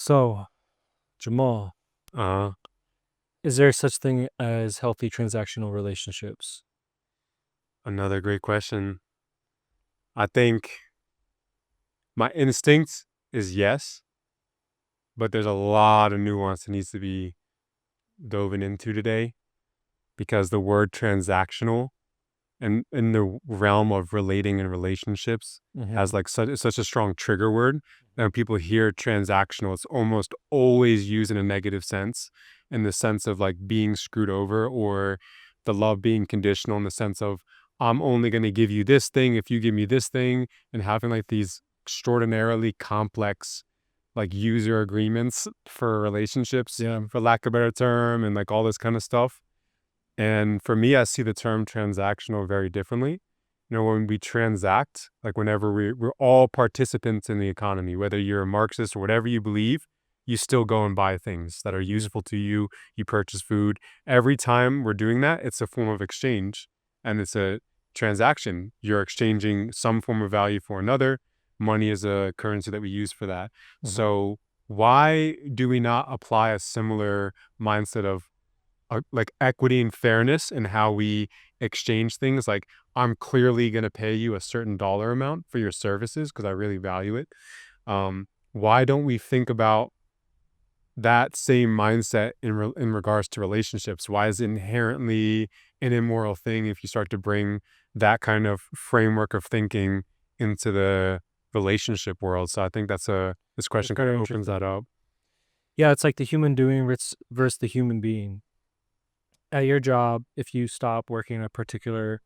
So, Jamal, Uh, is there such thing as healthy transactional relationships? Another great question. I think my instinct is yes, but there's a lot of nuance that needs to be dove into today because the word transactional and in the realm of relating and relationships Mm-hmm. has like such a strong trigger word that when people hear transactional, it's almost always used in a negative sense, in the sense of like being screwed over or the love being conditional in the sense of I'm only going to give you this thing if you give me this thing, and having like these extraordinarily complex like user agreements for relationships, Yeah. for lack of a better term, and like all this kind of stuff. And for me, I see the term transactional very differently. When we transact, like whenever we're all participants in the economy, whether you're a Marxist or whatever you believe, you still go and buy things that are useful to you. You purchase food. Every time we're doing that, it's a form of exchange and it's a transaction. You're exchanging some form of value for another. Money is a currency that we use for that. Mm-hmm. So, why do we not apply a similar mindset of like equity and fairness in how we exchange things? Like, I'm clearly going to pay you a certain dollar amount for your services because I really value it. Why don't we think about that same mindset in regards to relationships? Why is it inherently an immoral thing if you start to bring that kind of framework of thinking into the relationship world? So I think this That's question kind of very opens that interesting. up. Yeah, it's like the human doing versus the human being. At your job, if you stop working a particular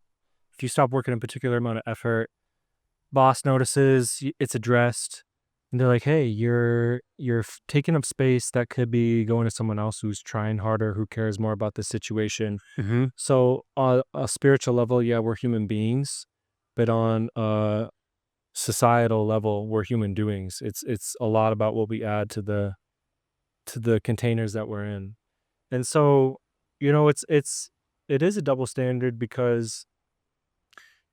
amount of effort, boss notices, it's addressed, and they're like, "Hey, you're taking up space that could be going to someone else who's trying harder, who cares more about the situation." Hmm. So, on a spiritual level, yeah, we're human beings, but on a societal level, we're human doings. It's a lot about what we add to the containers that we're in. And so, it is a double standard because,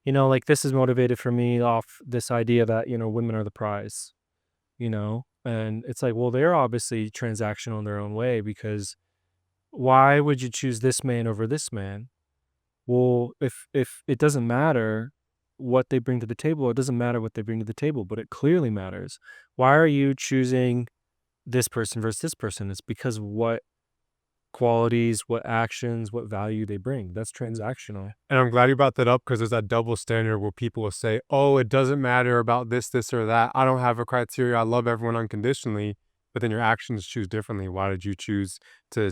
like this is motivated for me off this idea that, women are the prize, And it's like, well, they're obviously transactional in their own way because why would you choose this man over this man? Well, if it doesn't matter what they bring to the table, it doesn't matter what they bring to the table, but it clearly matters. Why are you choosing this person versus this person? It's because of what qualities, what actions, what value they bring. That's transactional. And I'm glad you brought that up because there's that double standard where people will say, "Oh, it doesn't matter about this, or that. I don't have a criteria. I love everyone unconditionally." But then your actions choose differently. Why did you choose to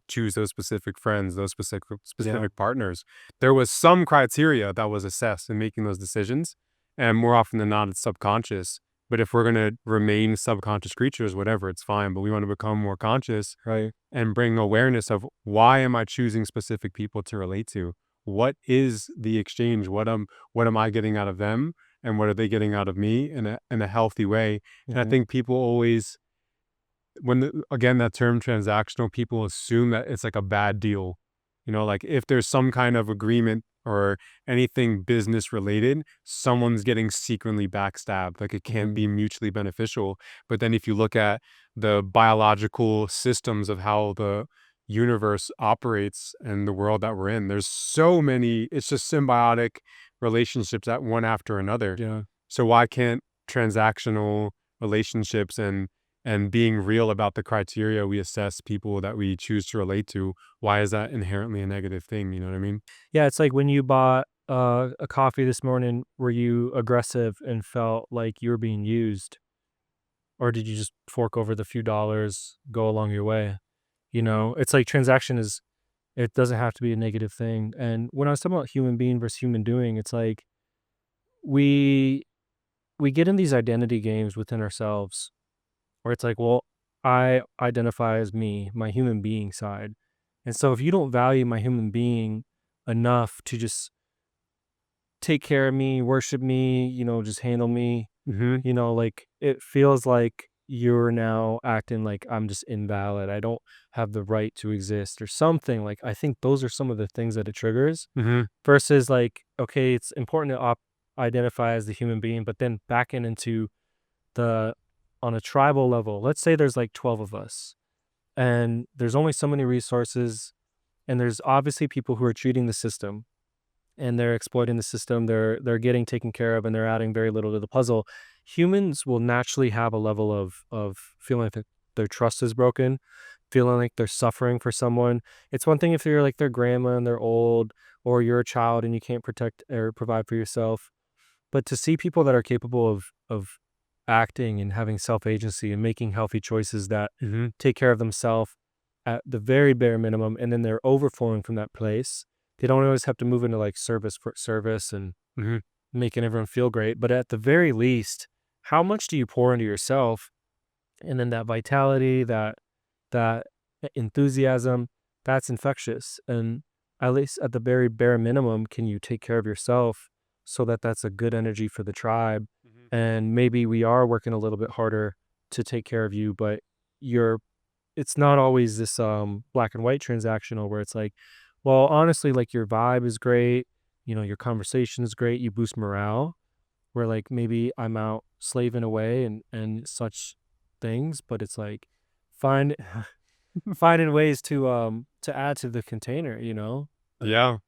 choose those specific friends, those Yeah. specific partners? There was some criteria that was assessed in making those decisions, and more often than not, it's subconscious. But if we're gonna remain subconscious creatures, whatever, it's fine. But we want to become more conscious Right. and bring awareness of why am I choosing specific people to relate to? What is the exchange? What am I getting out of them? And what are they getting out of me in a healthy way? And I Hmm. think people always, again, that term transactional, people assume that it's like a bad deal. Like if there's some kind of agreement or anything business related, someone's getting secretly backstabbed. Like it can't Hmm. be mutually beneficial. But then if you look at the biological systems of how the universe operates and the world that we're in, there's so many, it's just symbiotic relationships that one after another. Yeah. So why can't transactional relationships and being real about the criteria we assess people that we choose to relate to, why is that inherently a negative thing? You know what I mean? Yeah. It's like when you bought a coffee this morning, were you aggressive and felt like you were being used? Or did you just fork over the few dollars, go along your way? It's like it doesn't have to be a negative thing. And when I was talking about human being versus human doing, it's like we we get in these identity games within ourselves where it's like, well, I identify as me, my human being side. And so if you don't value my human being enough to just take care of me, worship me, just handle me, Hmm. like it feels like you're now acting like I'm just invalid. I don't have the right to exist or something. Like I think those are some of the things that it triggers Hmm. versus like, okay, it's important to identify as the human being, but then backing into the on a tribal level, let's say there's like 12 of us and there's only so many resources, and there's obviously people who are cheating the system and they're exploiting the system. They're getting taken care of and they're adding very little to the puzzle. Humans will naturally have a level of feeling like their trust is broken, feeling like they're suffering for someone. It's one thing if you're like their grandma and they're old, or you're a child and you can't protect or provide for yourself. But to see people that are capable of acting and having self-agency and making healthy choices that Mhm. take care of themselves at the very bare minimum, and then they're overflowing from that place. They don't always have to move into, like, service for service and Mhm. making everyone feel great, but at the very least, how much do you pour into yourself? And then that vitality, that enthusiasm, that's infectious, and at least at the very bare minimum, can you take care of yourself so that that's a good energy for the tribe? Mhm. And maybe we are working a little bit harder to take care of you, but you're it's not always this, black and white transactional where it's like, well, honestly, like, your vibe is great, your conversation is great, you boost morale, where, like, maybe I'm out slaving away and such things, but it's like, find finding ways to add to the container, you know? Like Yeah.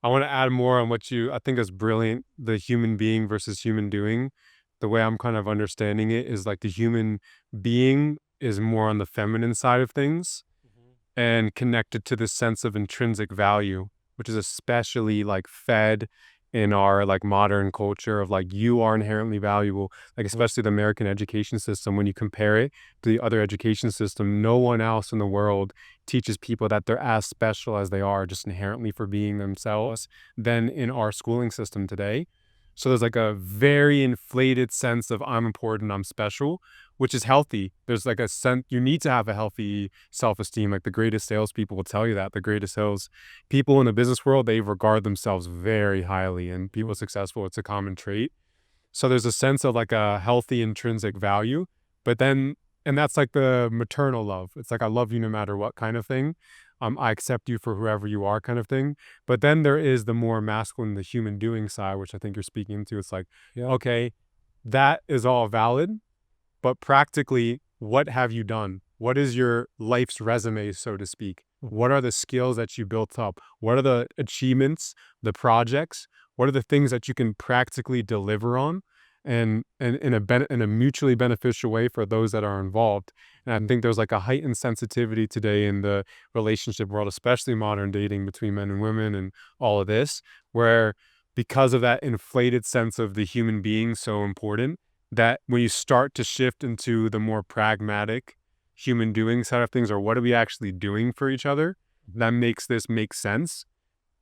I wanna add more on what I think is brilliant, the human being versus human doing. The way I'm kind of understanding it is, like, the human being is more on the feminine side of things Mhm, and connected to this sense of intrinsic value, which is especially like fed in our like modern culture of like you are inherently valuable, like mhm, especially the American education system. When you compare it to the other education system, no one else in the world teaches people that they're as special as they are just inherently for being themselves than in our schooling system today. So there's like a very inflated sense of I'm important, I'm special, which is healthy. There's like a sense you need to have a healthy self-esteem. Like the greatest salespeople will tell you that. The greatest sales people in the business world, they regard themselves very highly, and people mhm, successful, it's a common trait. So there's a sense of like a healthy intrinsic value, but then, and that's like the maternal love. It's like I love you no matter what kind of thing. I accept you for whoever you are kind of thing. But then there is the more masculine, the human doing side, which I think you're speaking to. It's like, yeah, okay, that is all valid, but practically, what have you done? What is your life's resume, so to speak? mhm, What are the skills that you built up? What are the achievements, the projects? What are the things that you can practically deliver on and in a mutually beneficial way for those that are involved? And I mhm, think there's like a heightened sensitivity today in the relationship world, especially modern dating between men and women and all of this, where because of that inflated sense of the human being so important, that when you start to shift into the more pragmatic human doing side of things, or what are we actually doing for each other, mhm. that makes this make sense.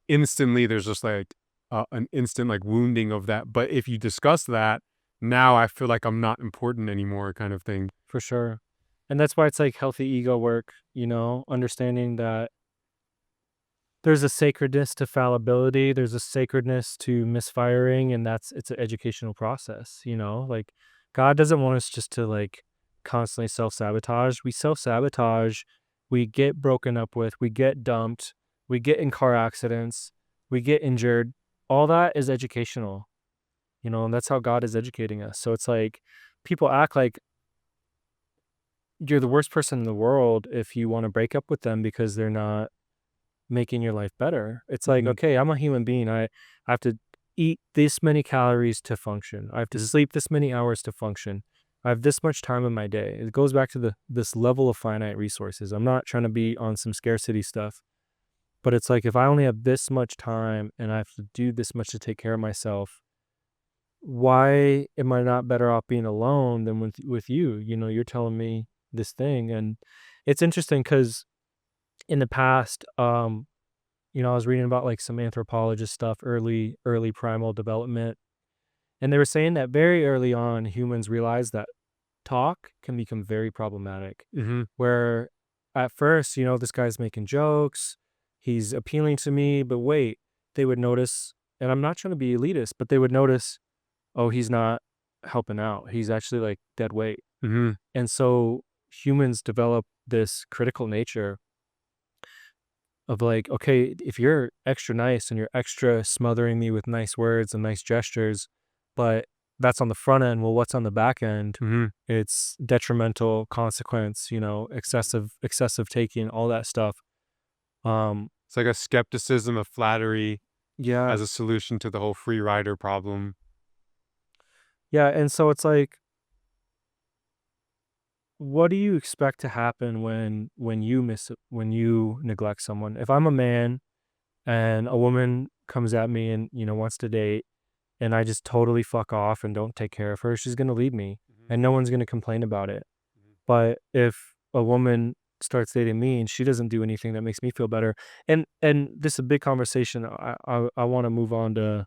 Instantly, there's just like an instant like wounding of that. But if you discuss that, now I feel like I'm not important anymore, kind of thing. For sure. And that's why it's like healthy ego work, understanding that there's a sacredness to fallibility, there's a sacredness to misfiring, and it's an educational process, Like, God doesn't want us just to, like, constantly self-sabotage. We self-sabotage, we get broken up with, we get dumped, we get in car accidents, we get injured. All that is educational, and that's how God is educating us. So it's like, people act like you're the worst person in the world if you wanna break up with them because they're not making your life better. It's like, Mhm, okay, I'm a human being. I have to eat this many calories to function. I have to mhm, sleep this many hours to function. I have this much time in my day. It goes back to this level of finite resources. I'm not trying to be on some scarcity stuff, but it's like if I only have this much time and I have to do this much to take care of myself, why am I not better off being alone than with you? You're telling me this thing, and it's interesting because in the past, I was reading about like some anthropologist stuff, early primal development, and they were saying that very early on, humans realized that talk can become very problematic. mhm, Where at first, this guy's making jokes, he's appealing to me, but wait, they would notice, and I'm not trying to be elitist, but they would notice, oh, he's not helping out. He's actually like dead weight. mhm, And so humans develop this critical nature of like, okay, if you're extra nice and you're extra smothering me with nice words and nice gestures, but that's on the front end. Well, what's on the back end? Mhm. It's detrimental consequence, excessive taking, all that stuff. Um, It's like a skepticism of flattery yeah, as a solution to the whole free rider problem. yeah, and so it's like, what do you expect to happen when you neglect someone? If I'm a man and a woman comes at me and wants to date, and I just totally fuck off and don't take care of her, she's gonna leave me, Mhm, and no one's gonna complain about it. mhm, But if a woman starts dating me and she doesn't do anything that makes me feel better, and this is a big conversation. I want to move on to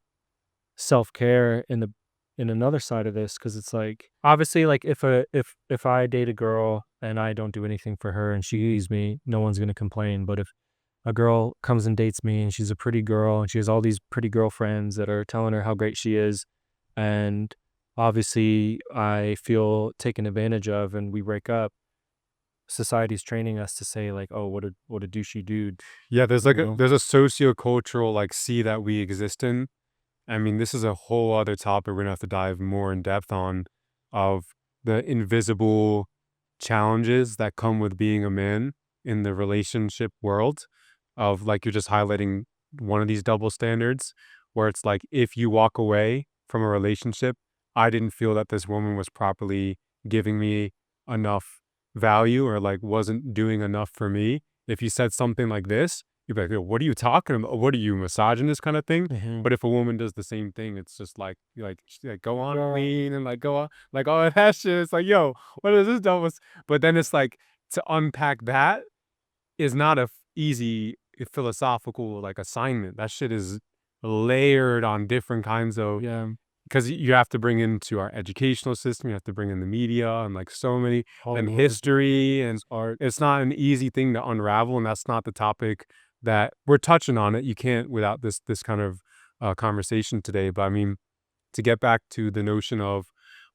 self care in another side of this, because it's like, obviously, like, if I date a girl and I don't do anything for her and she leaves me, no one's gonna complain. But if a girl comes and dates me and she's a pretty girl and she has all these pretty girlfriends that are telling her how great she is, and obviously I feel taken advantage of and we break up, society's training us to say like, "Oh, what a douchey dude," Yeah, you know? there's a sociocultural, like, sea that we exist in. I mean, this is a whole other topic we're gonna have to dive more in depth on, of the invisible challenges that come with being a man in the relationship world, of, like, you're just highlighting one of these double standards, where it's like, if you walk away from a relationship, I didn't feel that this woman was properly giving me enough value, or, like, wasn't doing enough for me. If you said something like this, you'd be like, "Yo, what are you talking about? What are you, misogynist kinda thing?" Mhm. But if a woman does the same thing, it's just like, "Go on, Yeah, queen," and, like, go on, like, all of that shit. It's like, "Yo, what is this double?" But then it's like, to unpack that is not a easy philosophical, like, assignment. That shit is layered on different kinds of, yeah, because you have to bring into our educational system, you have to bring in the media and, like, so many, and Hollywood, history, and it's art. it's not an easy thing to unravel, and that's not the topic that we're touching on it. You can't without this kind of, conversation today, but I mean, to get back to the notion of,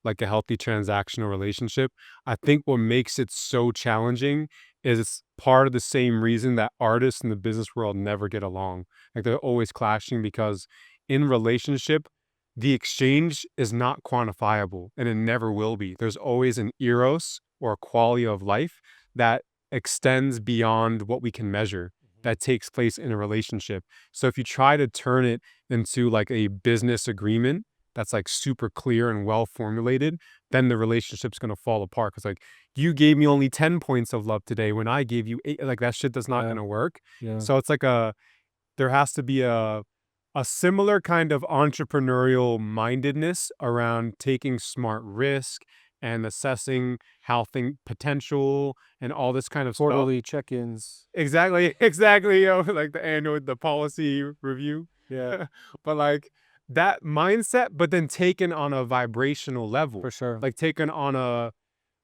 like, a healthy transactional relationship, I think what makes it so challenging is it's part of the same reason that artists in the business world never get along. Like, they're always clashing because in relationship, the exchange is not quantifiable, and it never will be. There's always an eros, or a quality of life, that extends beyond what we can measure, that takes place in a relationship. So if you try to turn it into, like, a business agreement that's, like, super clear and well formulated, then the relationship's gonna fall apart. Because, like, you gave me only 10 points of love today when I gave you 8, like, that shit does not Yeah, gonna work. yeah, So it's like there has to be a similar kind of entrepreneurial mindedness around taking smart risk and assessing how thing potential and all this kind of stuff. quarterly check-ins. Exactly, exactly, like the policy review. Yeah, But, like, that mindset, but then taken on a vibrational for level, sure. like, taken on a,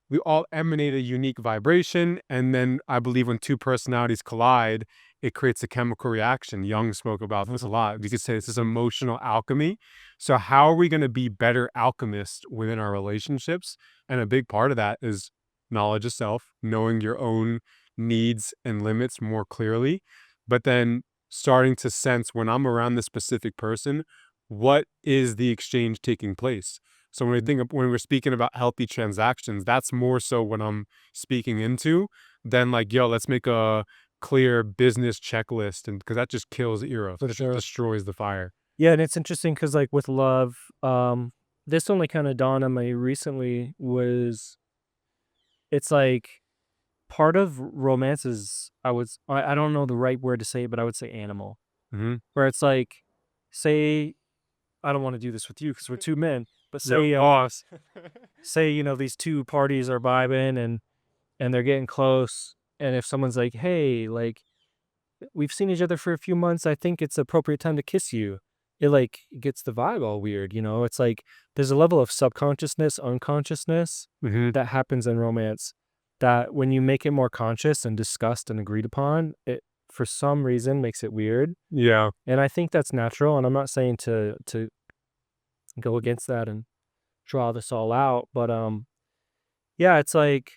we all emanate a unique vibration, and then I believe when two personalities collide, it creates a chemical reaction. Jung spoke about this a lot. You could say this is emotional alchemy. So how are we going to be better alchemists within our relationships? And a big part of that is knowledge of self, knowing your own needs and limits more clearly, but then starting to sense, when I'm around this specific person, what is the exchange taking place? So when we Mhm. think of, when we're speaking about healthy transactions, that's more so what I'm speaking into than, like, yo, let's make a clear business checklist, and because that just kills the eros, For it just sure. destroys the fire. Yeah, and it's interesting because, like, with love, this only kinda dawned on me recently. Was It's like, part of romance is, I don't know the right word to say it, but I would say animal, Hmm. where it's like, say, I don't wanna do this with you because 'cause we're 2 men, but Yep, say, boss. these 2 parties are vibing and they're getting close, and if someone's like, "Hey, like, we've seen each other for a few months. I think it's appropriate time to kiss you." It, like, gets the vibe all weird, you know? It's like there's a level of subconsciousness, unconsciousness Hmm. that happens in romance that when you make it more conscious and discussed and agreed upon, it for some reason makes it weird. Yeah. And I think that's natural. And I'm not saying to go against that and draw this all out, but yeah, it's like,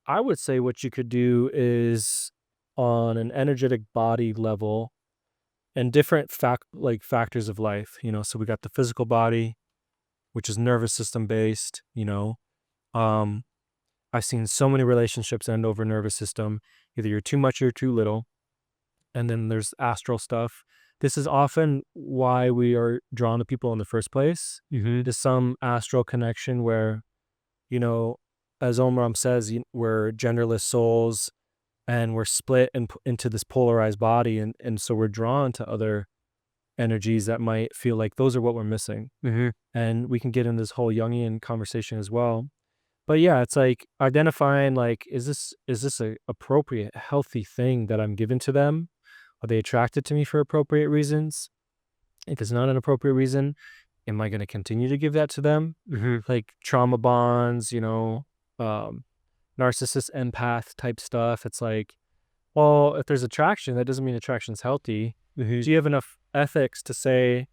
I would say what you could do is, on an energetic body level, and different factors of life, so we got the physical body, which is nervous system based, you know. Um, I've seen so many relationships end over nervous system. Either you're too much or you're too little. And then there's astral stuff. This is often why we are drawn to people in the first place. Mhm. There's some astral connection where, you know, as Omram says, we're genderless souls and we're split into this polarized body. And so we're drawn to other energies that might feel like those are what we're missing. Mhm. And we can get in this whole Jungian conversation as well. But yeah, it's like identifying like, is this a appropriate, healthy thing that I'm giving to them? Are they attracted to me for appropriate reasons? If it's not an appropriate reason, am I going to continue to give that to them? Mhm. Like trauma bonds, um, narcissist empath type stuff. It's like, well, if there's attraction, that doesn't mean attraction's healthy. Mhm. Do you have enough ethics to say,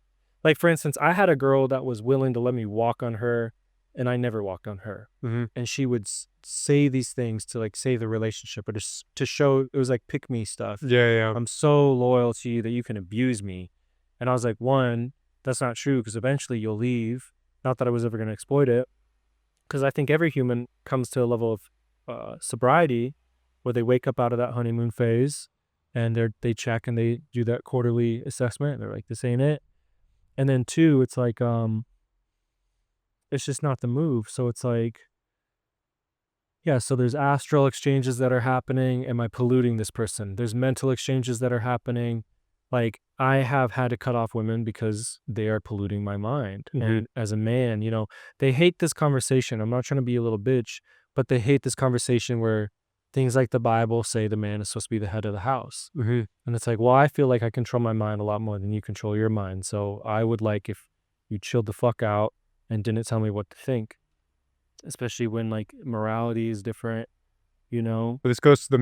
like, for instance, I had a girl that was willing to let me walk on her, and I never walked on her. Mhm. And she would say these things to like save the relationship, or to show it was like pick me stuff. Yeah, yeah. I'm so loyal to you that you can abuse me. And I was like, one, that's not true because eventually you'll leave. Not that I was ever going to exploit it, because I think every human comes to a level of sobriety where they wake up out of that honeymoon phase and they check and they do that quarterly assessment. They're like, this ain't it. And then two, it's like, it's just not the move. So it's like, yeah, so there's astral exchanges that are happening. Am I polluting this person? There's mental exchanges that are happening. Like, I have had to cut off women because they are polluting my mind. Mhm. And as a man, they hate this conversation. I'm not trying to be a little bitch, but they hate this conversation where things like the Bible say the man is supposed to be the head of the house. Mhm. And it's like, well, I feel like I control my mind a lot more than you control your mind. So I would like if you chilled the fuck out and didn't tell me what to think, especially when like morality is different, you know? But this goes to the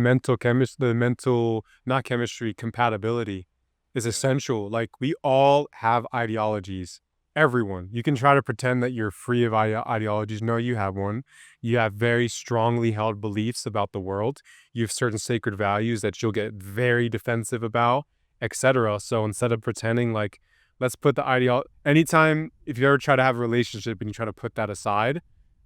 mental, not chemistry, compatibility is Yeah. essential. Like, we all have ideologies. Everyone. You can try to pretend that you're free of ideologies. No, you have one. You have very strongly held beliefs about the world. You have certain sacred values that you'll get very defensive about, etc. So instead of pretending like, let's put the anytime if you ever try to have a relationship and you try to put that aside,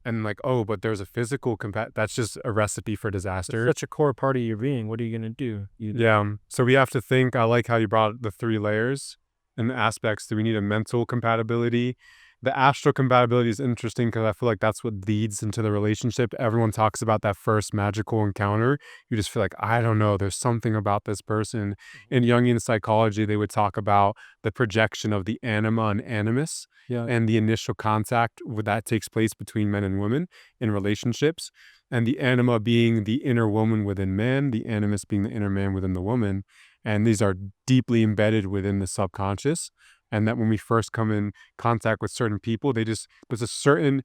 and like, oh, but there's a physical that's just a recipe for It's disaster. such a core part of your being. What are you gonna do? Yeah. So we have to think. I like how you brought the three layers and the aspects. Do we need a mental compatibility? The astral compatibility is interesting because I feel like that's what leads into the relationship. Everyone talks about that first magical encounter. You just feel like, I don't know, there's something about this person. Mhm. In Jungian psychology, they would talk about the projection of the anima and animus Yeah. and the initial contact that takes place between men and women in relationships, and the anima being the inner woman within man, the animus being the inner man within the woman. And these are deeply embedded within the subconscious. And that when we first come in contact with certain people, there's a certain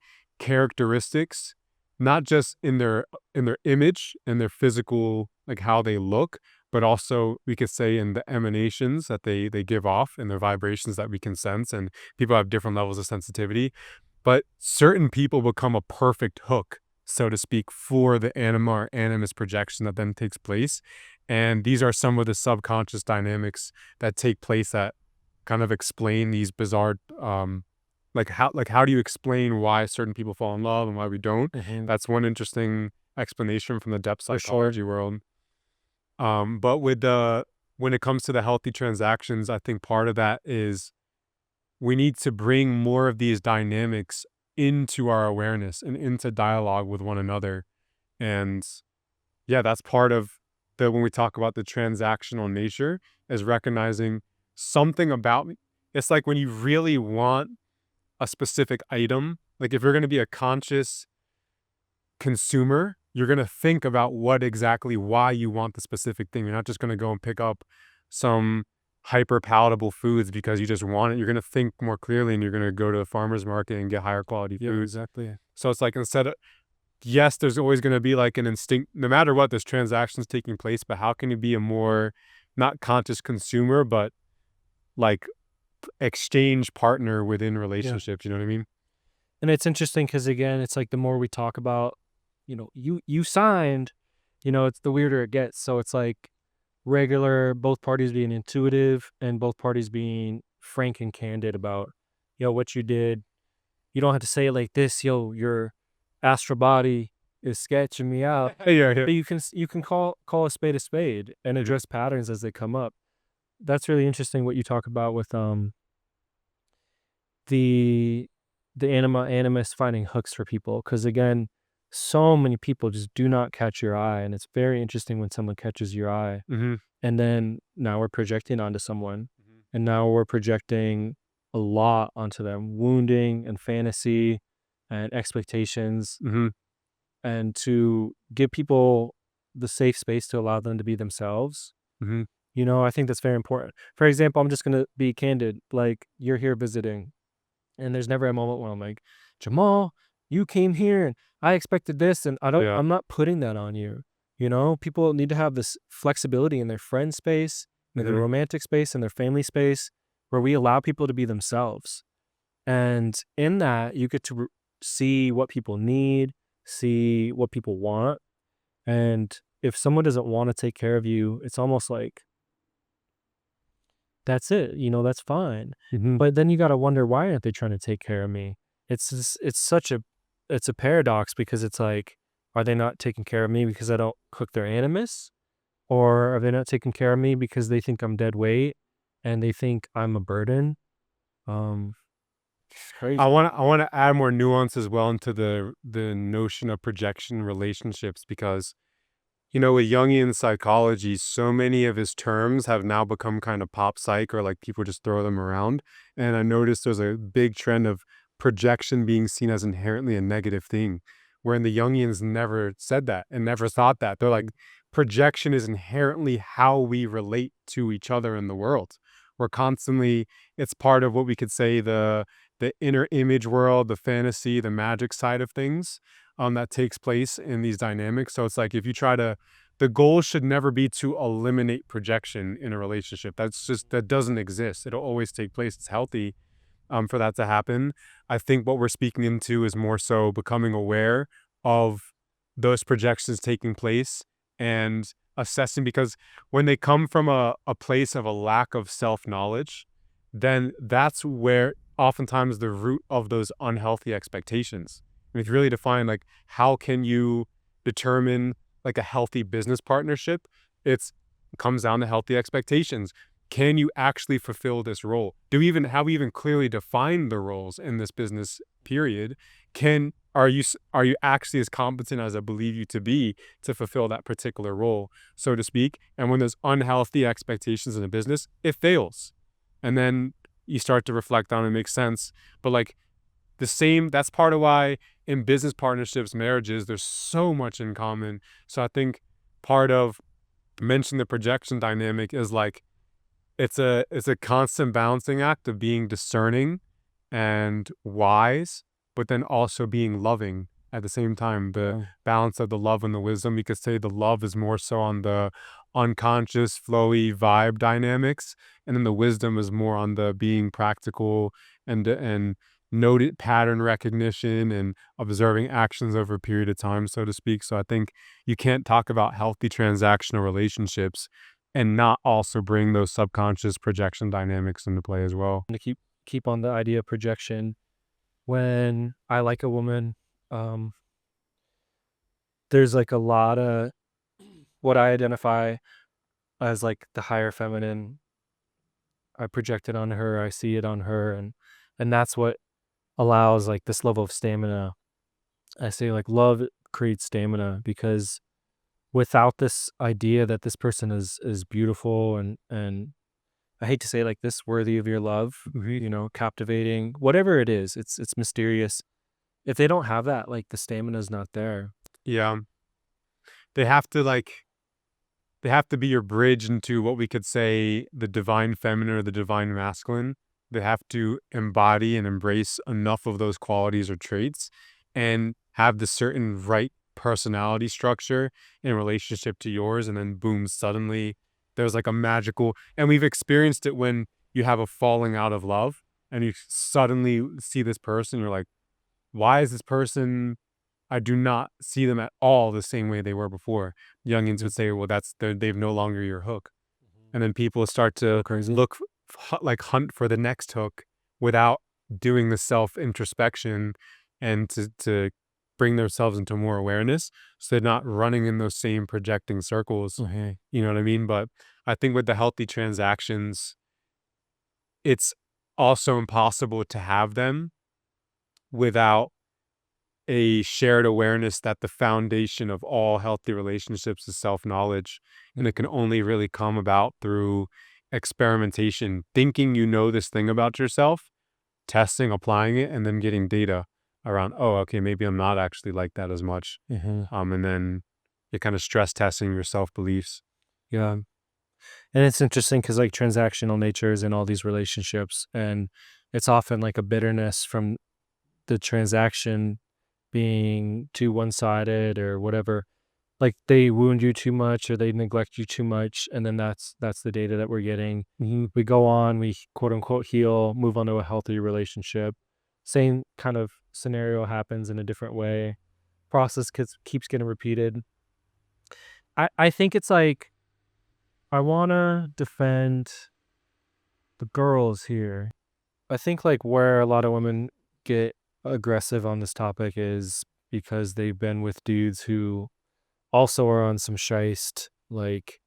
characteristics, not just in their image and their physical, like how they look, but also we could say in the emanations that they give off and their vibrations that we can sense. And people have different levels of sensitivity, but certain people become a perfect hook, so to speak, for the anima or animus projection that then takes place. And these are some of the subconscious dynamics that take place that kind of explain these bizarre, like how do you explain why certain people fall in love and why we don't? Mhm. That's one interesting explanation from the depth For sure. psychology world. But with the when it comes to the healthy transactions, I think part of that is we need to bring more of these dynamics into our awareness and into dialogue with one another. And yeah, that's part of the when we talk about the transactional nature is recognizing something about me. It's like when you really want a specific item, like if you're going to be a conscious consumer, you're going to think about what exactly why you want the specific thing. You're not just going to go and pick up some hyper palatable foods because you just want it. You're going to think more clearly and you're going to go to the farmer's market and get higher quality Yeah, foods. exactly. So it's like instead of, yes, there's always going to be like an instinct, no matter what, there's transactions taking place, but how can you be a more not conscious consumer, but like exchange partner within Yeah. relationships? You know what I mean? And it's interesting because again, it's like the more we talk about, you signed, it's the weirder it gets. So it's like regular, both parties being intuitive and both parties being frank and candid about, what you did, You don't have to say it like this, "Yo, your astral body is sketching me out." Yeah, yeah. But you can call a spade and Mhm, address patterns as they come up. That's really interesting what you talk about with, the animus finding hooks for people. Because again, so many people just do not catch your eye, and it's very interesting when someone catches your eye, mhm, and then now we're projecting onto someone, mhm, and now we're projecting a lot onto them, wounding and fantasy and expectations, mhm, and to give people the safe space to allow them to be themselves, mhm. I think that's very important. For example, I'm just gonna be candid, like, you're here visiting, and there's never a moment where I'm like, "Jamal, you came here and I expected this," and Yeah, I'm not putting that on you, People need to have this flexibility in their friend space, in their mhm. romantic space, in their family space, where we allow people to be themselves. And in that, you get to see what people need, see what people want, and if someone doesn't wanna take care of you, it's almost like that's it, that's fine. Mhm. But then you gotta wonder, why aren't they trying to take care of me? It's a paradox because it's like, are they not taking care of me because I don't cook their animus? Or are they not taking care of me because they think I'm dead weight and they think I'm a burden? Um, it's I crazy. wanna I wanna add more nuance as well into the notion of projection relationships because with Jungian psychology, so many of his terms have now become kind of pop psych or like people just throw them around. And I noticed there's a big trend of projection being seen as inherently a negative thing, wherein the Jungians never said that and never thought that. They're like, projection is inherently how we relate to each other in the world. We're constantly, it's part of what we could say the inner image world, the fantasy, the magic side of things that takes place in these dynamics. So it's like if you try to, the goal should never be to eliminate projection in a relationship. That doesn't exist. It'll always take place. It's healthy for that to happen. I think what we're speaking into is more so becoming aware of those projections taking place and assessing because when they come from a place of a lack of self knowledge, then that's where oftentimes the root of those unhealthy expectations. And it's really defined like how can you determine like a healthy business partnership? It's comes down to healthy expectations. Can you actually fulfill this role? Do we even have we even clearly defined the roles in this business period? Can are you actually as competent as I believe you to be to fulfill that particular role, so to speak? And when there's unhealthy expectations in a business, it fails. And then you start to reflect on it, makes sense. But like the same, that's part of why in business partnerships, marriages, there's so much in common. So I think part of mentioning the projection dynamic is like it's a constant balancing act of being discerning and wise, but then also being loving at the same time. The Yeah. balance of the love and the wisdom. You could say the love is more so on the unconscious, flowy vibe dynamics, and then the wisdom is more on the being practical and noted pattern recognition and observing actions over a period of time, so to speak. So I think you can't talk about healthy transactional relationships and not also bring those subconscious projection dynamics into play as well. To keep on the idea of projection, when I like a woman, um, there's like a lot of what I identify as like the higher feminine. I project it on her, I see it on her, and that's what allows like this level of stamina. I say like love creates stamina because without this idea that this person is beautiful and I hate to say it like this, worthy of your love, Mhm. captivating, whatever it is, it's mysterious. If they don't have that, like the stamina is not there. Yeah. They have to like they have to be your bridge into what we could say the divine feminine or the divine masculine. They have to embody and embrace enough of those qualities or traits and have the certain right personality structure in relationship to yours. And then, boom, suddenly there's like a magical, and we've experienced it when you have a falling out of love and you suddenly see this person, you're like, why is this person I do not see them at all the same way they were before. Youngins Mhm, would say, "Well, they've no longer your hook." mhm. And then people start So to crazy. look like hunt for the next hook without doing the self introspection and to bring themselves into more awareness so they're not running in those same projecting circles. Mhm. You know what I mean? But I think with the healthy transactions, it's also impossible to have them without a shared awareness that the foundation of all healthy relationships is self-knowledge, and it can only really come about through experimentation, thinking you know this thing about yourself, testing, applying it, and then getting data around, "Oh, okay, maybe I'm not actually like that as much." Mhm. And then you're kinda stress testing your self-beliefs. Yeah. And it's interesting because like transactional natures in all these relationships, and it's often like a bitterness from the transaction being too one-sided or whatever. Like they wound you too much or they neglect you too much, and then that's the data that we're getting. Mhm, We go on, we quote unquote heal, move on to a healthy relationship. Same kind of scenario happens in a different way. Process keeps getting repeated. I think it's like I wanna defend the girls here. I think like where a lot of women get aggressive on this topic is because they've been with dudes who also are on some shiced, like,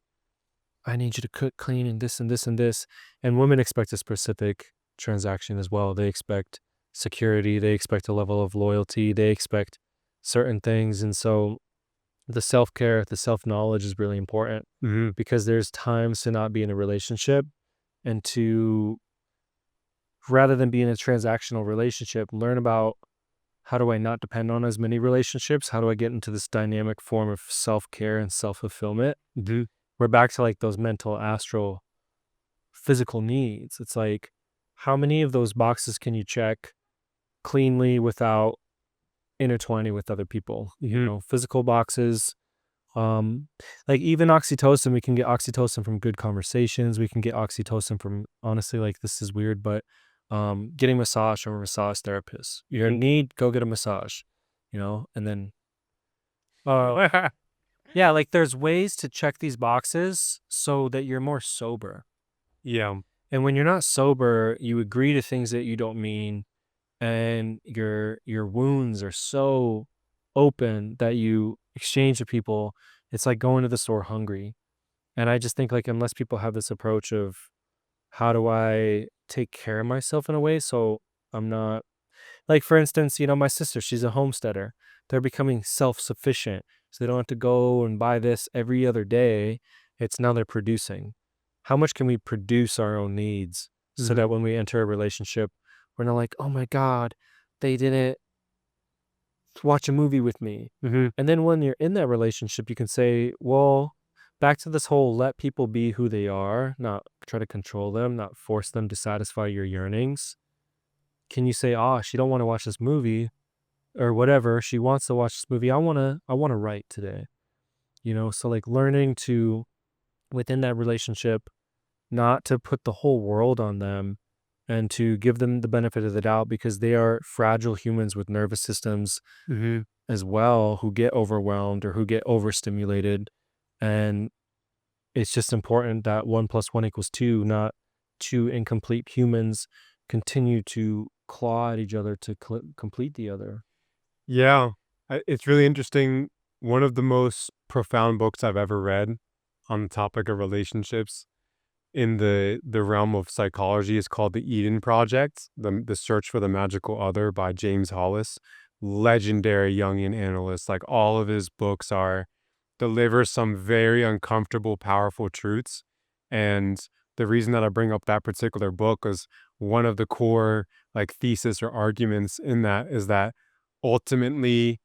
I need you to cook, clean, and this and this and this. And women expect a specific transaction as well. They expect security, they expect a level of loyalty, they expect certain things. And so the self care, the self knowledge is really important mhm, because there's times to not be in a relationship and to, rather than be in a transactional relationship, learn about how do I not depend on as many relationships? How do I get into this dynamic form of self care and self fulfillment? mhm, We're back to like those mental, astral, physical needs. It's like, how many of those boxes can you check cleanly without intertwining with other people? You mhm. know, physical boxes. Um, like even oxytocin, we can get oxytocin from good conversations. We can get oxytocin from honestly, like this is weird, but getting massage from a massage therapist. You're in need, go get a massage, you know, and then yeah, like there's ways to check these boxes so that you're more sober. Yeah, And when you're not sober, you agree to things that you don't mean, and your wounds are so open that you exchange with people. It's like going to the store hungry. And I just think like unless people have this approach of how do I take care of myself in a way so I'm not, like, for instance, you know, my sister, she's a homesteader. They're becoming self-sufficient, so they don't have to go and buy this every other day. It's now they're producing. How much can we produce our own needs so mhm, that when we enter a relationship, we're not like, "Oh my god, they didn't watch a movie with me." mhm. And then when you're in that relationship, you can say, "Well," back to this whole let people be who they are, not try to control them, not force them to satisfy your yearnings. Can you say, "Ah, she don't wanna watch this movie," or whatever, she wants to watch this movie. I wanna write today, you know? So like learning to within that relationship, not to put the whole world on them and to give them the benefit of the doubt because they are fragile humans with nervous systems Mhm. as well who get overwhelmed or who get overstimulated. And it's just important that 1 + 1 = 2, not two incomplete humans continue to claw at each other to complete the other. Yeah, it's really interesting. One of the most profound books I've ever read on the topic of relationships in the realm of psychology is called The Eden Project, The Search for the Magical Other by James Hollis. Legendary Jungian analyst. Like all of his books are deliver some very uncomfortable, powerful truths. And the reason that I bring up that particular book is one of the core like thesis or arguments in that is that ultimately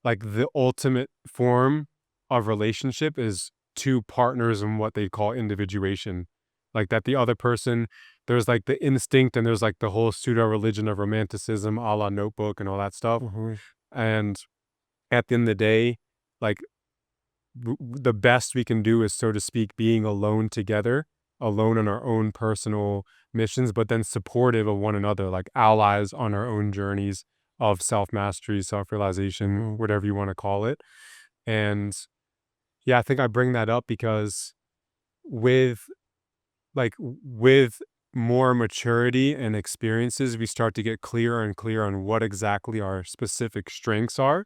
like the ultimate form of relationship is two partners in what they call individuation. Like that the other person, there's like the instinct and there's like the whole pseudo religion of romanticism, a la Notebook and all that stuff. Mhm. And at the end of the day, like the best we can do is, so to speak, being alone together, alone on our own personal missions, but then supportive of one another, like allies on our own journeys of self mastery, self realization, Mhm. whatever you want to call it. And yeah, I think I bring that up because with with more maturity and experiences, we start to get clearer and clearer on what exactly our specific strengths are.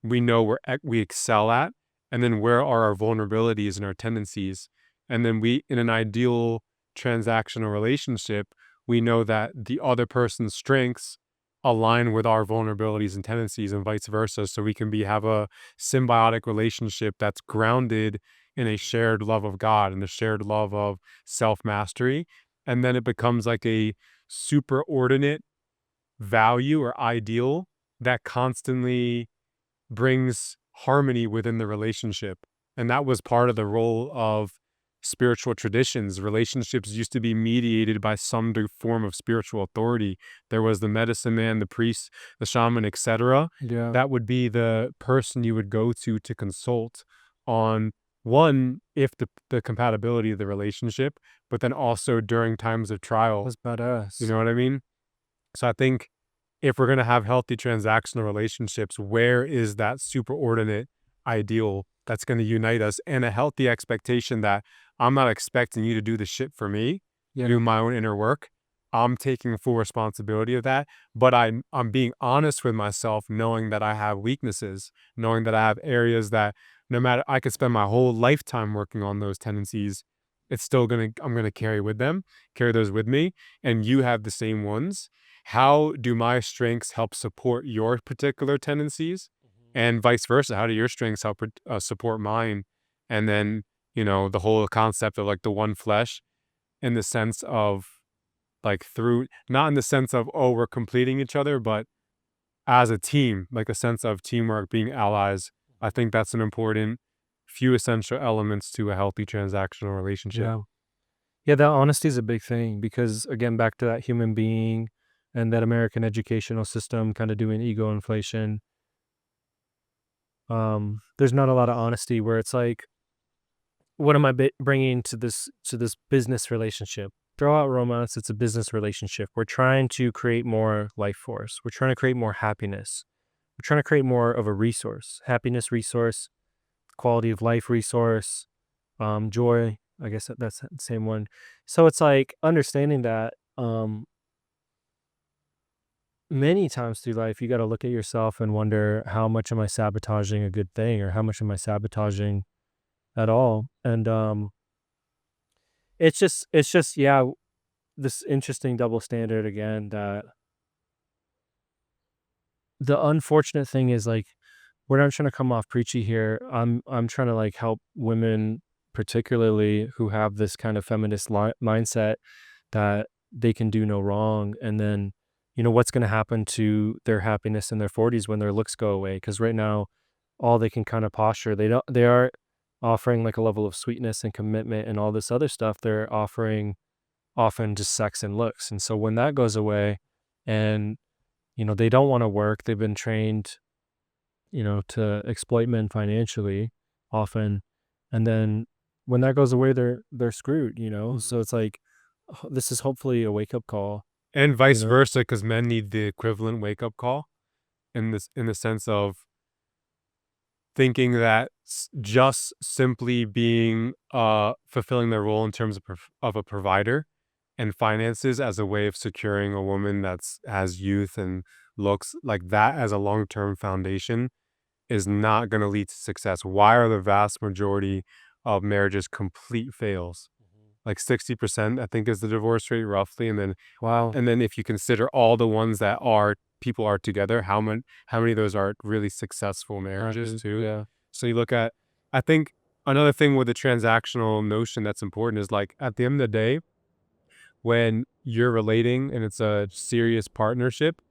We know where we excel at, and then where are our vulnerabilities and our tendencies. And then we, in an ideal transactional relationship, we know that the other person's strengths align with our vulnerabilities and tendencies and vice versa. So we can have a symbiotic relationship that's grounded in a shared love of God and a shared love of self mastery, and then it becomes like a superordinate value or ideal that constantly brings harmony within the relationship. And that was part of the role of spiritual traditions. Relationships used to be mediated by some form of spiritual authority. There was the medicine man, the priest, the shaman, etc. Yeah. That would be the person you would go to consult on one, if the compatibility of the relationship, but then also during times of trial. That's You badass. know what I mean? So I think if we're going to have healthy transactional relationships, where is that superordinate ideal that's going to unite us, and a healthy expectation that I'm not expecting you to do the shit for me, to Yeah. do my own inner work. I'm taking full responsibility of that, but I'm being honest with myself, knowing that I have weaknesses, knowing that I have areas that no matter I could spend my whole lifetime working on those tendencies, it's still I'm gonna carry those with me, and you have the same ones. How do my strengths help support your particular tendencies, Mhm. and vice versa? How do your strengths help support mine? And then, the whole concept of like the one flesh, in the sense of like through, not in the sense of, oh, we're completing each other, but as a team, like a sense of teamwork, being allies. I think that's an important few essential elements to a healthy transactional relationship. Yeah. Yeah, that honesty is a big thing because again, back to that human being and that American educational system kind of doing ego inflation. There's not a lot of honesty where it's like, what am I bringing to this business relationship? Throw out romance. It's a business relationship. We're trying to create more life force. We're trying to create more happiness. We're trying to create more of a resource, happiness resource, quality of life resource, joy. I guess that's the same one. So it's like understanding that many times through life, you got to look at yourself and wonder how much am I sabotaging a good thing or how much am I sabotaging at all? And it's just yeah, this interesting double standard again that the unfortunate thing is like we're not trying to come off preachy here. I'm trying to like help women particularly who have this kind of feminist mindset that they can do no wrong and then what's going to happen to their happiness in their 40s when their looks go away because right now all they can kind of posture they are offering like a level of sweetness and commitment and all this other stuff they're offering often just sex and looks and so when that goes away and they don't want to work they've been trained to exploit men financially often. And then when that goes away, they're screwed. Mhm. So it's like this is hopefully a wake up call, And you vice know? versa, because men need the equivalent wake up call in the sense of thinking that just simply being fulfilling their role in terms of of a provider and finances as a way of securing a woman that's has youth and looks like that as a long-term foundation is not going to lead to success. Why are the vast majority of marriages complete fails? Mhm. Like 60%, I think, is the divorce rate roughly. Wow. And then if you consider all the ones that are people are together, how many of those are really successful marriages Happy. too? Yeah. So you look at, I think another thing with the transactional notion that's important is like at the end of the day, when you're relating and it's a serious partnership,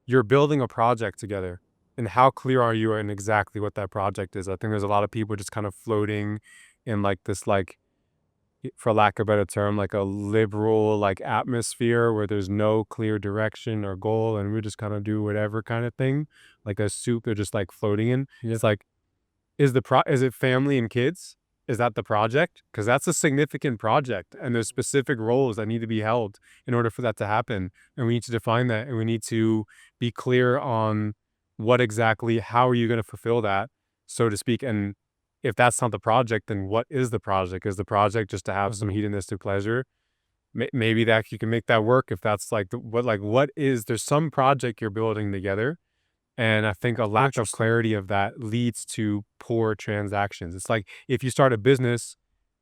you're building a project together. And how clear are you in exactly what that project is? I think there's a lot of people just kind of floating in like this, like, for lack of a better term, like a liberal like atmosphere where there's no clear direction or goal, and we just kind of do whatever kind of thing, like a soup they're just like floating in. Yep. It's like, is it family and kids? Is that the project? Because that's a significant project, and there's specific roles that need to be held in order for that to happen, and we need to define that, and we need to be clear on what exactly, how are you going to fulfill that, so to speak, and if that's not the project, then what is the project? Is the project just to have some Mhm. hedonistic pleasure? maybe that you can make that work if that's like what is there's some project you're building together. And I think a lack of Interesting. clarity of that leads to poor transactions. It's like if you start a business,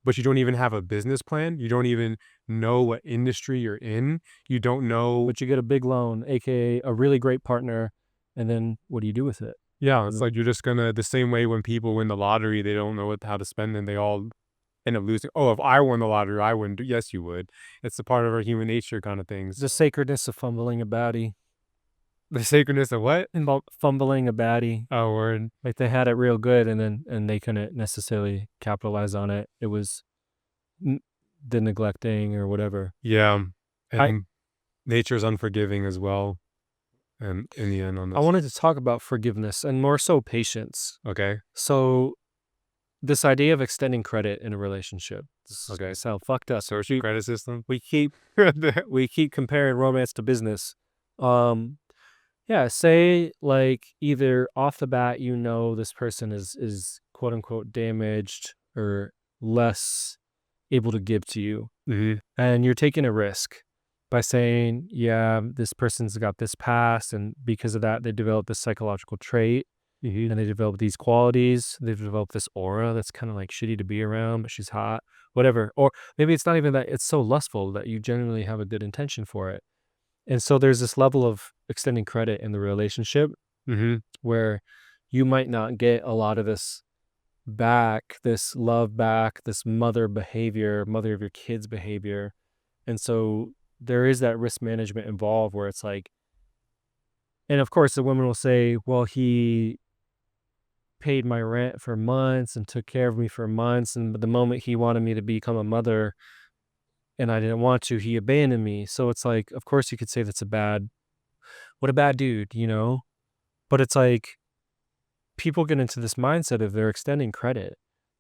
but you don't even have a business plan, you don't even know what industry you're in, you don't know. But you get a big loan, AKA a really great partner, and then what do you do with it? Yeah, You it's know? like you're just gonna the same way when people win the lottery, they don't know how to spend and they all end up losing. Oh, if I won the lottery, I wouldn't. Yes, you would. It's a part of our human nature kind of thing. The So sacredness of fumbling a baddie. the sacredness of what? Fumbling a baddie. Oh, word. Like, they had it real good, and then they couldn't necessarily capitalize on it. It was n the neglecting or whatever. Yeah. I And nature's unforgiving as well. And in the end on I this. wanted to talk about forgiveness and more so patience. Okay. So, this idea of extending credit in a relationship, this is gonna Okay. sound fucked up. Social credit system. We keep we keep comparing romance to business. Um, yeah, say, like, either off the bat, you know this person is quote unquote damaged or less able to give to you, Mhm. and you're taking a risk by saying, yeah, this person's got this past, and because of that, they develop this psychological trait Mhm. and they develop these qualities. They've developed this aura that's kind of like shitty to be around, but she's hot, whatever. Or maybe it's not even that, it's so lustful that you genuinely have a good intention for it. And so there's this level of extending credit in the relationship Mhm. where you might not get a lot of this back, this love back, this mother behavior, mother of your kids behavior. And so there is that risk management involved where it's like, and of course the woman will say, well, he paid my rent for months and took care of me for months. And the moment he wanted me to become a mother and I didn't want to, he abandoned me. So it's like, of course you could say that's a bad, what a bad dude, you know? But it's like people get into this mindset of they're extending credit.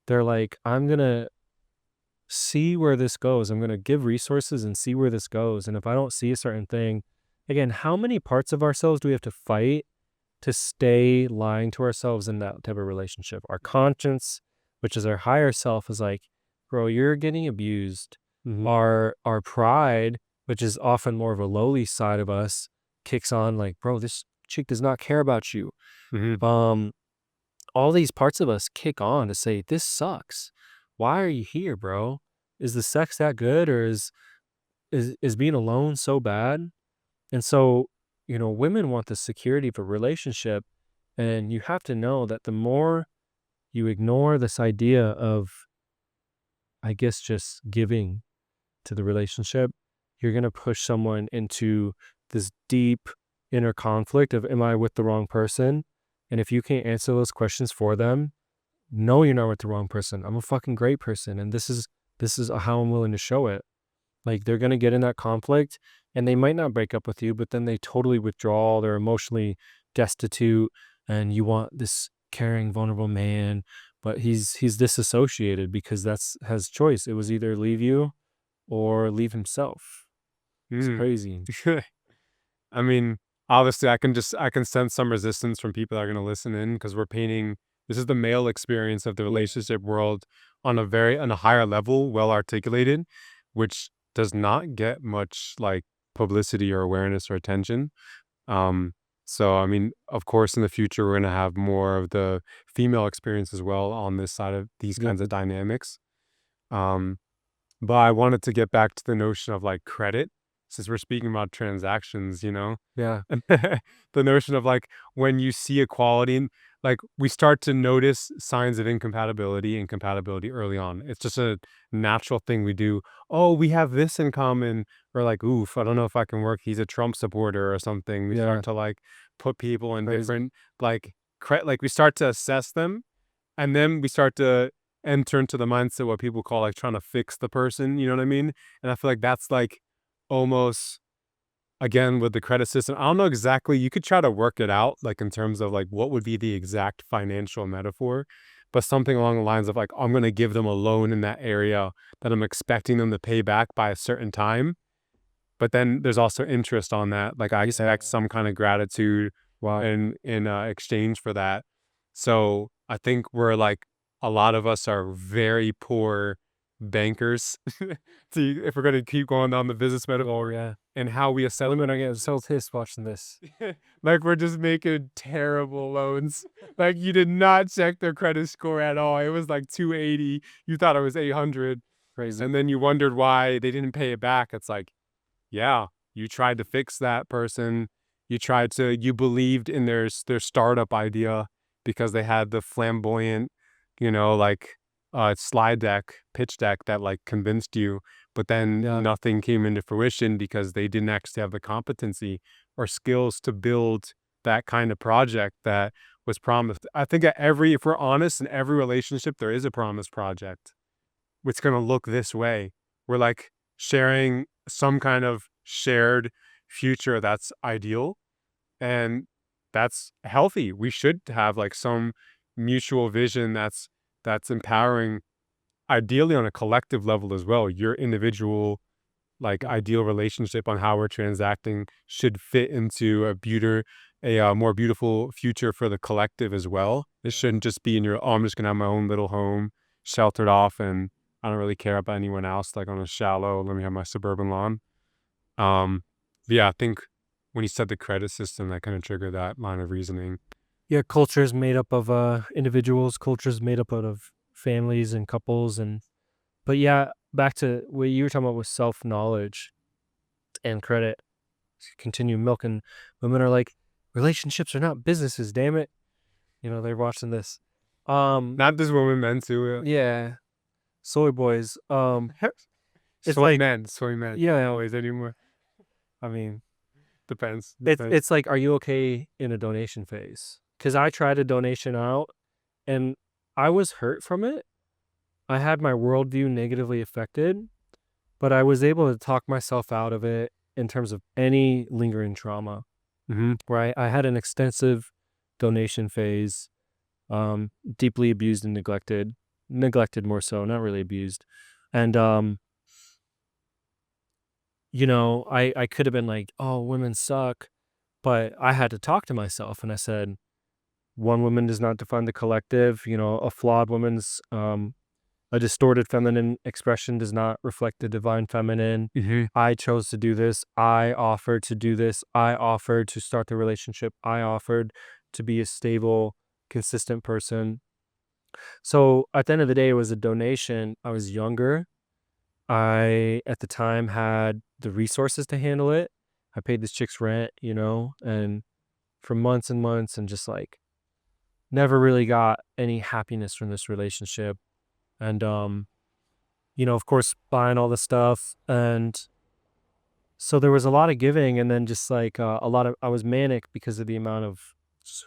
They're like, I'm going to see where this goes. I'm going to give resources and see where this goes. And if I don't see a certain thing, again, how many parts of ourselves do we have to fight to stay lying to ourselves in that type of relationship? Our conscience, which is our higher self, is like, bro, you're getting abused. Mhm. Our pride, which is often more of a lowly side of us, kicks on like, bro, this chick does not care about you. Mhm. Um, all these parts of us kick on to say, this sucks. Why are you here, bro? Is the sex that good, or is being alone so bad? And so, women want the security of a relationship, and you have to know that the more you ignore this idea of, I guess, just giving to the relationship, you're going to push someone into this deep inner conflict of, am I with the wrong person? And if you can't answer those questions for them, no, you're not with the wrong person. I'm a fucking great person, and this is how I'm willing to show it. Like, they're gonna get in that conflict, and they might not break up with you, but then they totally withdraw, they're emotionally destitute, and you want this caring, vulnerable man, but he's disassociated because that's has choice. It was either leave you or leave himself. It's Mhm. crazy. I mean, obviously, I can sense some resistance from people that are gonna listen in because we're painting this is the male experience of the Yeah. relationship world on a higher level, well articulated, which does not get much, like, publicity or awareness or attention. Um, so, I mean, of course, in the future, we're gonna have more of the female experience as well on this side of these Yeah. kinds of dynamics. Um but I wanted to get back to the notion of, like, credit, since we're speaking about transactions, you know? Yeah. The notion of, like, when you see equality and, like, we start to notice signs of incompatibility and compatibility early on. It's just a natural thing we do. "Oh, we have this in common." Or like, "Oof, I don't know if I can work. He's a Trump supporter," or something. We start Yeah. to, like, put people in Crazy. different, like, we start to assess them and then we start to enter into the mindset what people call like trying to fix the person, you know what I mean? And I feel like that's like almost again with the credit system. I don't know exactly. You could try to work it out, like in terms of like what would be the exact financial metaphor, but something along the lines of like, I'm going to give them a loan in that area that I'm expecting them to pay back by a certain time. But then there's also interest on that. Like I Yeah. expect some kind of gratitude Wow. in exchange for that. So I think we're like a lot of us are very poor bankers, to if we're gonna keep going down the business Oh, metaphor, yeah. and how we assess Women are getting so pissed watching this. like we're just making terrible loans. Like you did not check their credit score at all. It was like 280. You thought it was 800, Crazy. and then you wondered why they didn't pay it back. It's like, yeah, you tried to fix that person. You believed in their startup idea because they had the flamboyant, like slide deck, pitch deck that like convinced you, but then Yeah. nothing came into fruition because they didn't actually have the competency or skills to build that kind of project that was promised. I think if we're honest, in every relationship, there is a promised project. It's going to look this way. We're like sharing some kind of shared future that's ideal, and that's healthy. We should have like some mutual vision that's empowering, ideally on a collective level as well. Your individual like ideal relationship on how we're transacting should fit into a more beautiful future for the collective as well. It shouldn't just be in your, oh, I'm just gonna have my own little home, sheltered off, and I don't really care about anyone else. Like on a shallow, let me have my suburban lawn. But yeah, I think when you said the credit system, that kind of triggered that line of reasoning. Yeah, culture is made up of, individuals, culture is made up out of families and couples, and but yeah, back to what you were talking about with self-knowledge and credit. Continue milking women are like, "Relationships are not businesses, damn it." They're watching this. Um, Not just women, men too. yeah, soy boys. It's Soy like, men, soy men. yeah, Always anymore. I mean, Depends. it's Depends. it's like, are you okay in a donation phase? Because I tried a donation out, and I was hurt from it. I had my worldview negatively affected, but I was able to talk myself out of it in terms of any lingering trauma, Hmm. where I had an extensive donation phase, deeply abused and neglected more so, not really abused. And, I could have been like, oh, women suck. But I had to talk to myself and I said, one woman does not define the collective. A flawed woman's, a distorted feminine expression does not reflect the divine feminine. Hmm. I chose to do this. I offered to do this. I offered to start the relationship. I offered to be a stable, consistent person. So at the end of the day, it was a donation. I was younger. I, at the time, had the resources to handle it. I paid this chick's rent, and for months and months, and just like never really got any happiness from this relationship. And, of course, buying all the stuff. And so there was a lot of giving. And then just like I was manic because of the amount of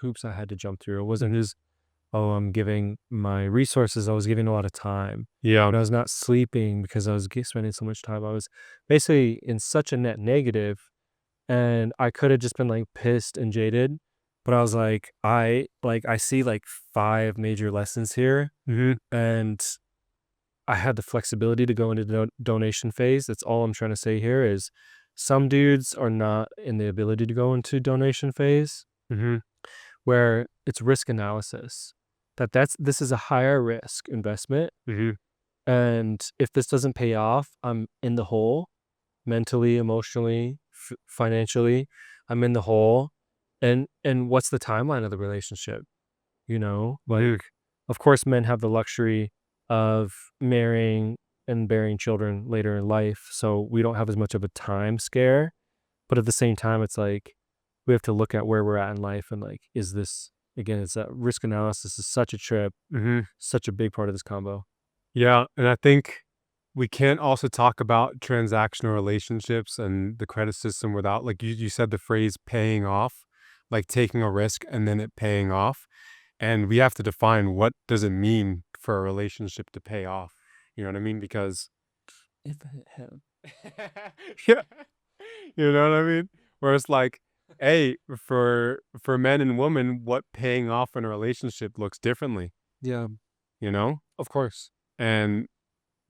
hoops I had to jump through. It wasn't just, oh, I'm giving my resources. I was giving a lot of time. Yeah. But I was not sleeping because I was spending so much time. I was basically in such a net negative, and I could have just been like pissed and jaded. But I was like, I see like five major lessons here, Hmm. and I had the flexibility to go into the donation phase. That's all I'm trying to say here is some dudes are not in the ability to go into donation phase Hmm. where it's risk analysis. This is a higher risk investment. Hmm. And if this doesn't pay off, I'm in the hole mentally, emotionally, financially. I'm in the hole. And what's the timeline of the relationship? Like, Hmm. of course, men have the luxury of marrying and bearing children later in life, so we don't have as much of a time scare. But at the same time, it's like we have to look at where we're at in life and like, is this again? It's that risk analysis is such a trip, Hmm. such a big part of this combo. Yeah, and I think we can't also talk about transactional relationships and the credit system without, like you said, the phrase paying off, like taking a risk and then it paying off. And we have to define, what does it mean for a relationship to pay off? You know what I mean? Because If it had- yeah, you know what I mean? Where it's like, hey, for men and women, what paying off in a relationship looks differently, Yeah, you know? of course. And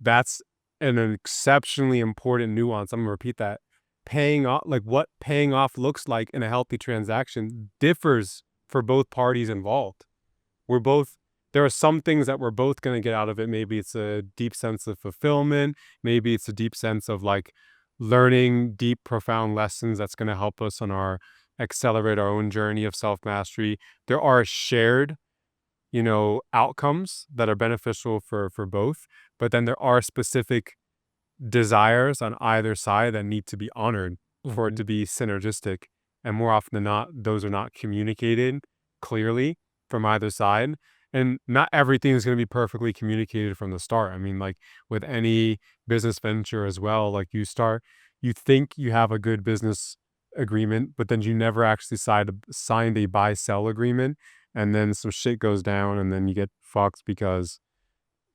that's an exceptionally important nuance. I'm gonna repeat that. Paying off, like what paying off looks like in a healthy transaction, differs for both parties involved. We're both there are some things that we're both going to get out of it. Maybe it's a deep sense of fulfillment. Maybe it's a deep sense of like learning deep, profound lessons that's going to help us on our accelerate our own journey of self mastery. There are shared, outcomes that are beneficial for both, but then there are specific desires on either side that need to be honored for it Mhm. to be synergistic. And more often than not, those are not communicated clearly from either side. And not everything is going to be perfectly communicated from the start. I mean, like with any business venture as well, like you think you have a good business agreement, but then you never actually signed a buy sell agreement. And then some shit goes down, and then you get fucked because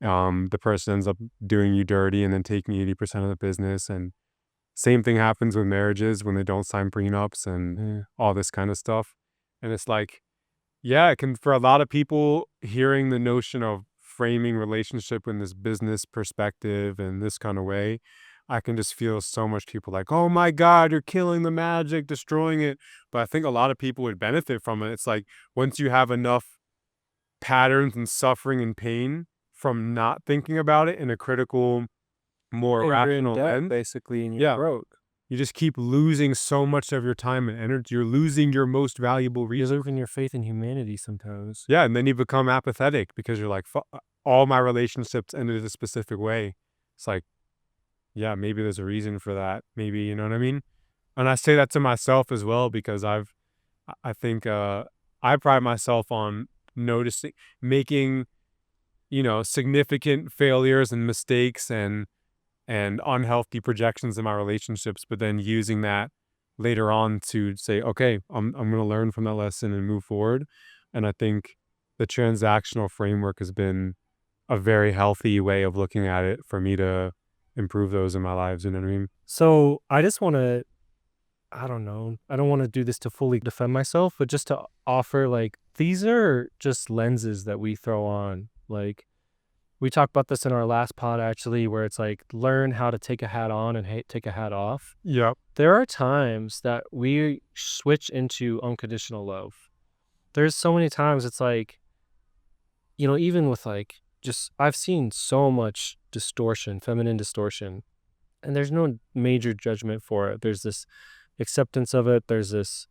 the person ends up doing you dirty and then taking 80% of the business. And same thing happens with marriages when they don't sign prenups and Yeah. all this kind of stuff. And it's like, yeah, it can, for a lot of people, hearing the notion of framing relationship in this business perspective and this kind of way, I can just feel so much people like, oh my God, you're killing the magic, destroying it. But I think a lot of people would benefit from it. It's like once you have enough patterns and suffering and pain from not thinking about it in a critical, more Yeah, you're in rational debt lens. basically and you're Yeah, broke. you just keep losing so much of your time and energy. You're losing your most valuable You're resource. losing your faith in humanity sometimes. Yeah, and then you become apathetic because you're like, all my relationships ended a specific way. It's like, yeah, maybe there's a reason for that. Maybe, you know what I mean? And I say that to myself as well because I think, I pride myself on noticing, making, significant failures and mistakes and unhealthy projections in my relationships, but then using that later on to say, okay, I'm going to learn from that lesson and move forward. And I think the transactional framework has been a very healthy way of looking at it for me to improve those in my lives. You know what I mean? So I just want to, I don't know, I don't want to do this to fully defend myself, but just to offer like, these are just lenses that we throw on. Like, we talked about this in our last pod actually, where it's like, learn how to take a hat on and take a hat off. Yep. There are times that we switch into unconditional love. There's so many times it's like, even with like, just, I've seen so much distortion, feminine distortion, and there's no major judgment for it. There's this acceptance of it. There's this,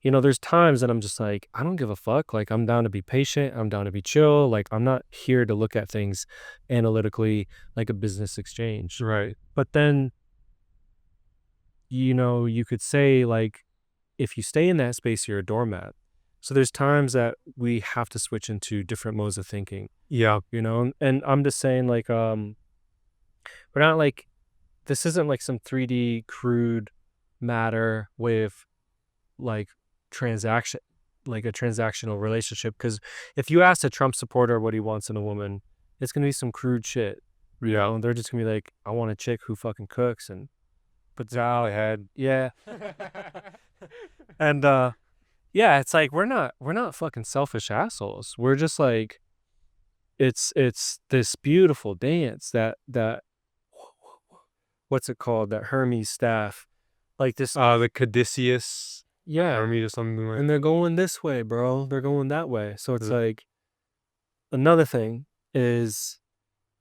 there's times that I'm just like, I don't give a fuck. Like, I'm down to be patient. I'm down to be chill. Like, I'm not here to look at things analytically like a business exchange. Right. But then, you could say, like, if you stay in that space, you're a doormat. So there's times that we have to switch into different modes of thinking, Yeah. and I'm just saying, like, we're not like, this isn't like some 3D crude matter with like transaction, like a transactional relationship. Because if you ask a Trump supporter what he wants in a woman, it's gonna be some crude shit. Yeah. And they're just gonna be like, I want a chick who fucking cooks and puts jolly head. Yeah. And yeah, it's like we're not fucking selfish assholes. We're just like, it's this beautiful dance that what's it called? That Hermes staff. Like this. The Caduceus Yeah. Army or something like And they're going this way, bro. They're going that way. So it's that. like, another thing is,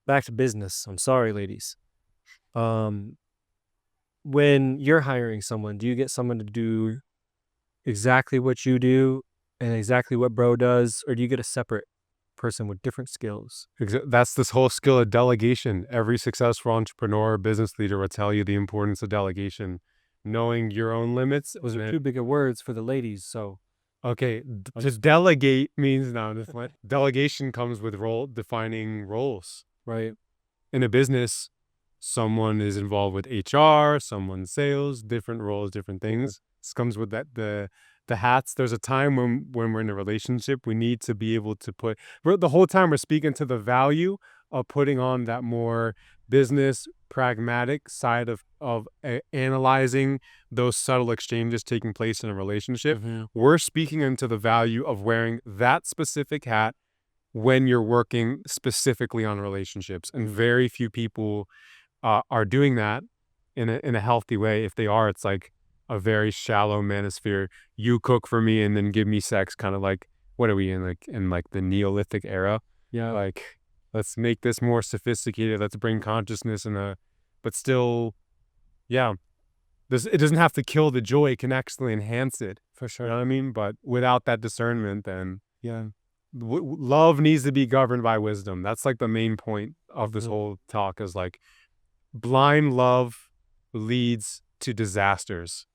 back to business. I'm sorry, ladies. Um, when you're hiring someone, do you get someone to do exactly what you do and exactly what bro does, or do you get a separate person with different skills? That's this whole skill of delegation. Every successful entrepreneur or business leader will tell you the importance of delegation, knowing your own limits. Those are too big of words for the ladies. So, Okay, to delegate means now this what delegation comes with role defining roles. right. In a business, someone is involved with HR, someone sales, different roles, different things. This comes with that the hats. There's a time when we're in a relationship, we need to be able to the whole time we're speaking to the value of putting on that more business pragmatic side of analyzing those subtle exchanges taking place in a relationship. Mm-hmm. We're speaking into the value of wearing that specific hat when you're working specifically on relationships. And very few people are doing that in a healthy way. If they are, it's like a very shallow manosphere. You cook for me and then give me sex, kind of like, what are we in, like the Neolithic era? Yeah. Like, let's make this more sophisticated. Let's bring consciousness in a, but still, yeah, this it doesn't have to kill the joy. It can actually enhance it. For You sure. know what I mean? But without that discernment, then yeah, love needs to be governed by wisdom. That's like the main point of this Mhm. whole talk is like blind love leads to disasters,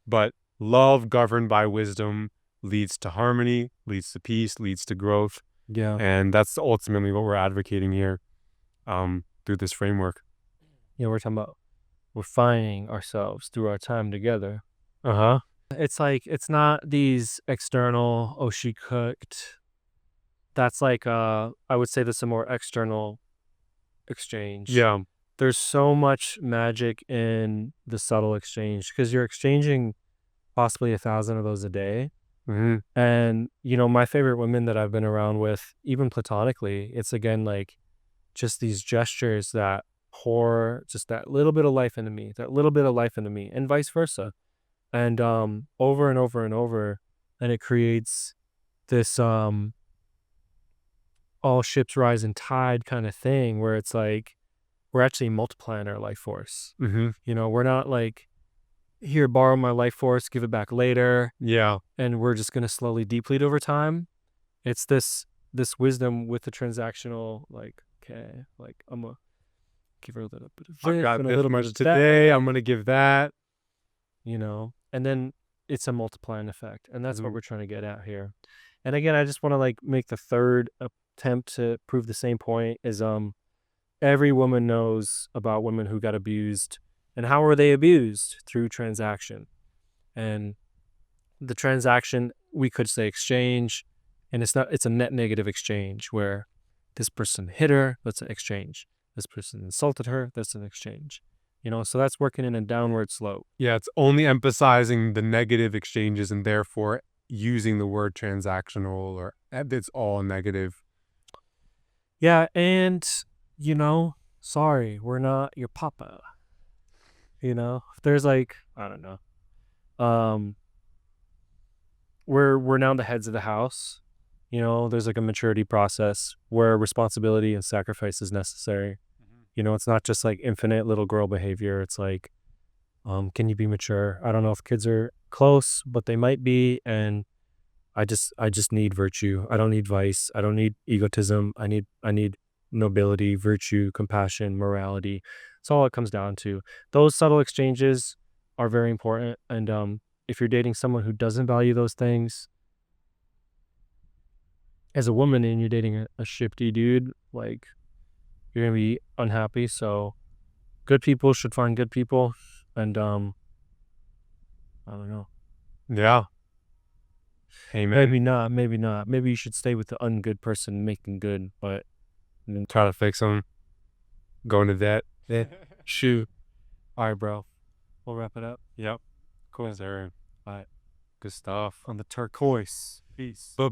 but love governed by wisdom leads to harmony, leads to peace, leads to growth. Yeah. And that's ultimately what we're advocating here through this framework. Yeah, we're talking about refining ourselves through our time together. Uh huh. It's like it's not these external, "Oh, she cooked." That's like, I would say that's a more external exchange. Yeah. There's so much magic in the subtle exchange because 'cause you're exchanging possibly 1,000 of those a day, Hmm. and, my favorite women that I've been around with, even platonically, it's again, like, just these gestures that pour just that little bit of life into me, that little bit of life into me, and vice versa, and, over and over and over, and it creates this, all ships rise and tide kinda thing where it's like, we're actually multiplying our life force. Hmm. We're not like, "Here, borrow my life force, give it back later," Yeah. and we're just gonna slowly deplete over time. It's this wisdom with the transactional, like, "Okay, like, Imma give her a little bit of I this got and a this little bit much of that," today. I'm gonna give that. and then it's a multiplying effect, and that's what Hmm. we're trying to get at here. And again, I just wanna, like, make the 3rd attempt to prove the same point is, every woman knows about women who got abused, and how were they abused? Through transaction, and the transaction, we could say exchange, and it's a net negative exchange where this person hit her, that's an exchange. This person insulted her, that's an exchange. So that's working in a downward slope. Yeah, it's only emphasizing the negative exchanges and therefore using the word transactional or it's all negative. Yeah, and sorry, we're not your papa. There's like, I don't know. Um we're now the heads of the house. There's like a maturity process where responsibility and sacrifice is necessary. It's not just like infinite little girl behavior. It's like, can you be mature? I don't know if kids are close, but they might be. And I just need virtue. I don't need vice. I don't need egotism. I need nobility, virtue, compassion, morality. It's all it comes down to. Those subtle exchanges are very important. And if you're dating someone who doesn't value those things, as a woman and you're dating a shifty dude, like, you're gonna be unhappy. So good people should find good people. And I don't know. Yeah. Amen. Maybe not, maybe not. Maybe you should stay with the ungood person making good, but Try to fix them. Go into debt. eh, shoot. All right, bro. We'll wrap it up. Yep. Cool. Sir. All right. Good stuff. On the turquoise. Peace. But